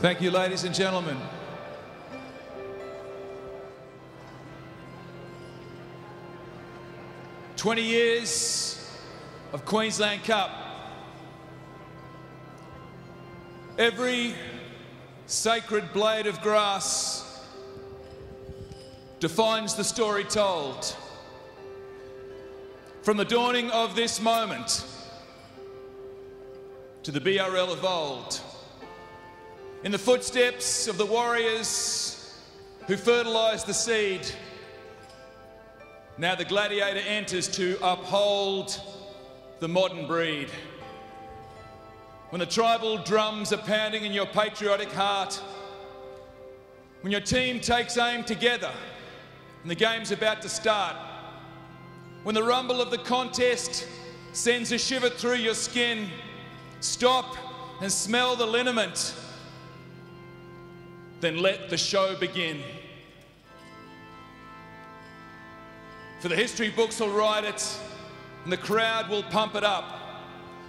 Thank you, ladies and gentlemen. "20 years of Queensland Cup. Every sacred blade of grass defines the story told. From the dawning of this moment to the BRL of old, in the footsteps of the warriors who fertilised the seed, now the gladiator enters to uphold the modern breed. When the tribal drums are pounding in your patriotic heart, when your team takes aim together and the game's about to start, when the rumble of the contest sends a shiver through your skin, stop and smell the liniment, then let the show begin. For the history books will write it and the crowd will pump it up.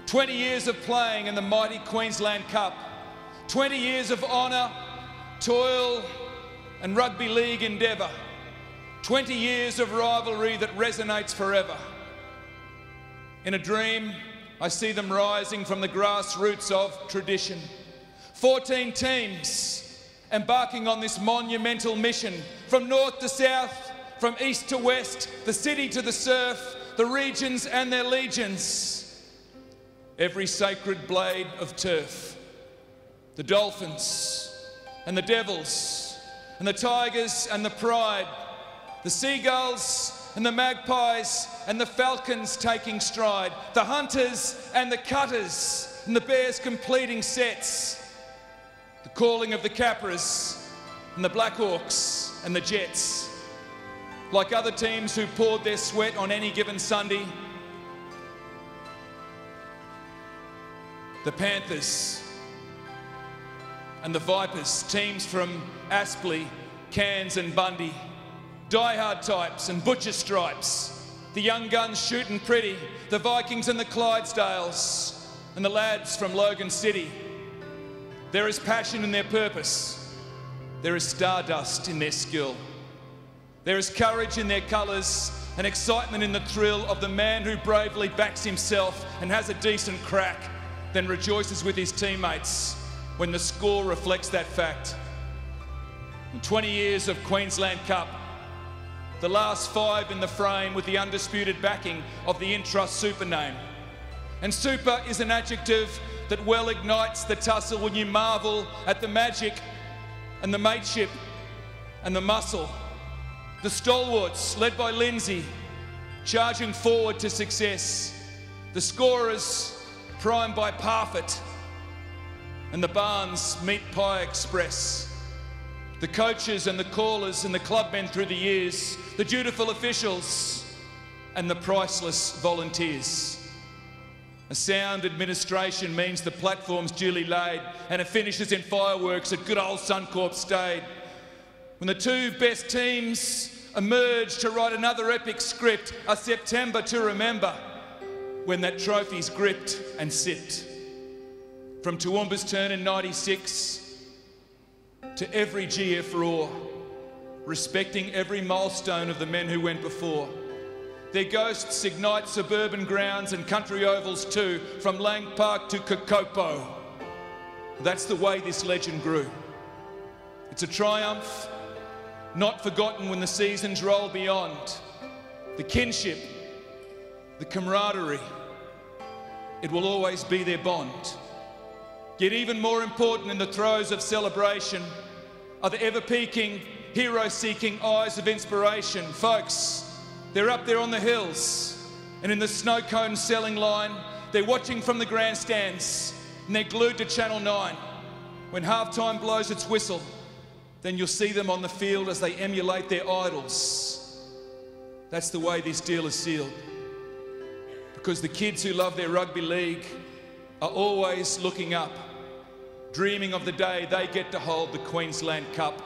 20 years of playing in the mighty Queensland Cup. 20 years of honour, toil and rugby league endeavour. 20 years of rivalry that resonates forever. In a dream, I see them rising from the grassroots of tradition. 14 teams embarking on this monumental mission, from north to south, from east to west, the city to the surf, the regions and their legions. Every sacred blade of turf, the Dolphins and the Devils and the Tigers and the Pride, the Seagulls and the Magpies and the Falcons taking stride, the Hunters and the Cutters and the Bears completing sets, the calling of the Capras and the Blackhawks and the Jets. Like other teams who poured their sweat on any given Sunday, the Panthers and the Vipers, teams from Aspley, Cairns and Bundy, diehard types and butcher stripes, the young guns shooting pretty, the Vikings and the Clydesdales, and the lads from Logan City. There is passion in their purpose. There is stardust in their skill. There is courage in their colours and excitement in the thrill of the man who bravely backs himself and has a decent crack, then rejoices with his teammates when the score reflects that fact. In 20 years of Queensland Cup, the last 5 in the frame with the undisputed backing of the Intrust Super name. And super is an adjective that well ignites the tussle when you marvel at the magic and the mateship and the muscle. The stalwarts, led by Lindsay, charging forward to success. The scorers, primed by Parfitt, and the Barnes Meat Pie Express. The coaches and the callers and the clubmen through the years, the dutiful officials and the priceless volunteers. A sound administration means the platform's duly laid and it finishes in fireworks at good old Suncorp Stade. When the 2 best teams emerge to write another epic script, a September to remember, when that trophy's gripped and sipped. From Toowoomba's turn in '96 to every GF roar, respecting every milestone of the men who went before. Their ghosts ignite suburban grounds and country ovals too, from Lang Park to Kokopo. That's the way this legend grew. It's a triumph not forgotten when the seasons roll beyond. The kinship, the camaraderie, it will always be their bond. Yet even more important in the throes of celebration are the ever-peaking, hero-seeking eyes of inspiration. Folks, they're up there on the hills and in the snow cone selling line, they're watching from the grandstands and they're glued to Channel 9. When halftime blows its whistle, then you'll see them on the field as they emulate their idols. That's the way this deal is sealed. Because the kids who love their rugby league are always looking up, dreaming of the day they get to hold the Queensland Cup.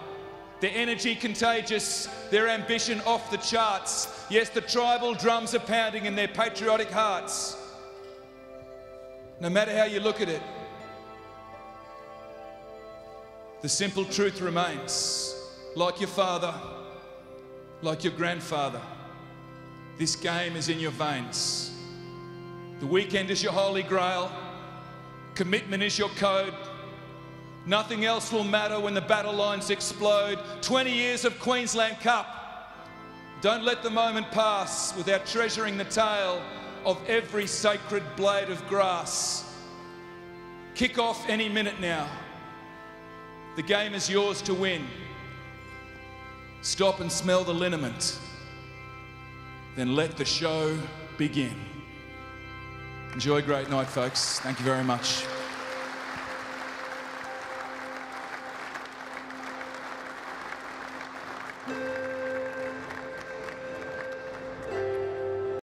Their energy contagious, their ambition off the charts. Yes, the tribal drums are pounding in their patriotic hearts. No matter how you look at it, the simple truth remains. Like your father, like your grandfather, this game is in your veins. The weekend is your holy grail. Commitment is your code. Nothing else will matter when the battle lines explode. 20 years of Queensland Cup. Don't let the moment pass without treasuring the tale of every sacred blade of grass. Kick off any minute now. The game is yours to win. Stop and smell the liniment. Then let the show begin. Enjoy a great night, folks. Thank you very much.